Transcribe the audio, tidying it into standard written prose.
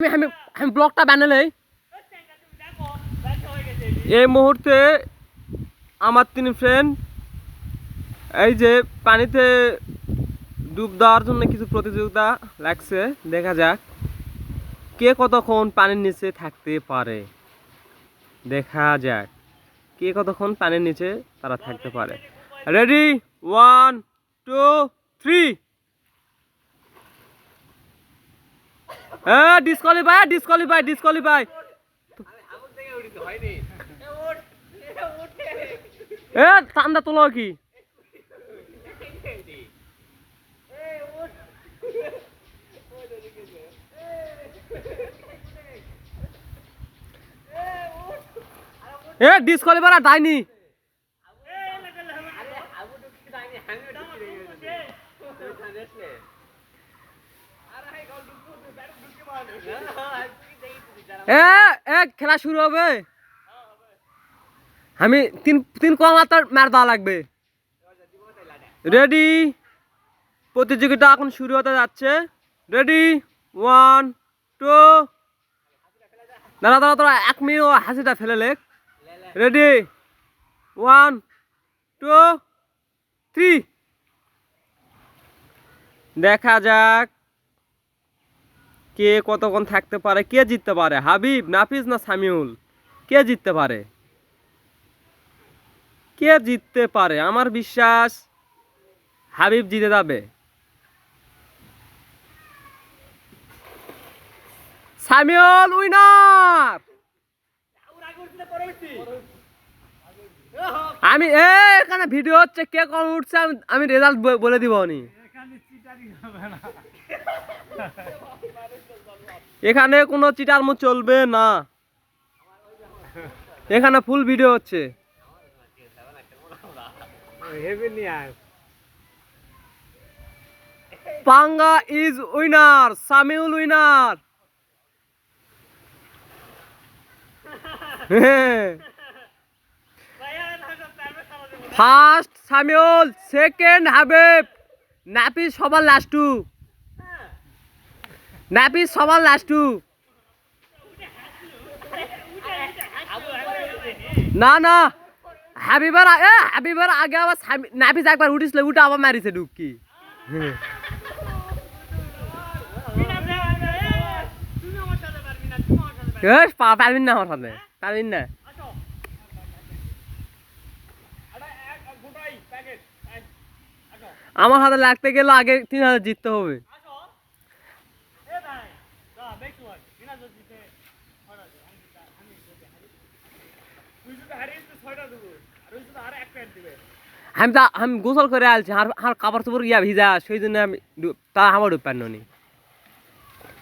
আমি আমি ব্লগটা বানালে এই মুহূর্তে আমার 3 ফ্রেন্ড এই যে পানিতে ডুব দেওয়ার জন্য কিছু প্রতিযোগিতা লাগছে। দেখা যাক কে কতক্ষণ পানির নিচে থাকতে পারে। দেখা যাক কে কতক্ষণ পানির নিচে তারা থাকতে পারে। রেডি 1 2 3। Disqualify disqualify disqualify. ঠান্ডা তোলো কি ডিসকোয়ালিফাই আর দাইনি। খেলা শুরু হবে। আমি তিন কম মার দেওয়া লাগবে। রেডি, প্রতিযোগিতা এখন শুরু হতে যাচ্ছে। রেডি 1 2। দাঁড়া দাঁড়া তোরা 1 মিনিট হাসিটা ফেলে লেখ। রেডি 1 2 3। দেখা যাক কে কতক্ষণ থাকতে পারে, কে জিততে পারে। হাবিব, নাফিস না সামিউল, কে জিততে পারে? কে জিততে পারে? আমার বিশ্বাস হাবিব জিতে যাবে। সামিউল উইনার। আমি এখানে ভিডিও হচ্ছে, কে কম উঠছে আমি রেজাল্ট বলে দিব নি। এখানে কোনো চিটার মুখ চলবে না, এখানে ফুল ভিডিও হচ্ছে। Panga is winner, Samiul winner. First Samiul, second Habib, Nafis সবার লাস্টু। নাফিস সবার লাস্টু। না না হাবিবার আগে আবার নাফিস একবার উঠিছিল, উঠে আবার মারিছে ডুবকি। পারবিন না আমার সাথে, পারবিন না। আমার হাতে লাগতে গেলে আগে 3000 জিততে হবে। আমি গোসল করে আলছি, আর কাপড় চোপড় গিয়া ভিজা, সেই জন্য আমি তা আমার ডুব পারনি।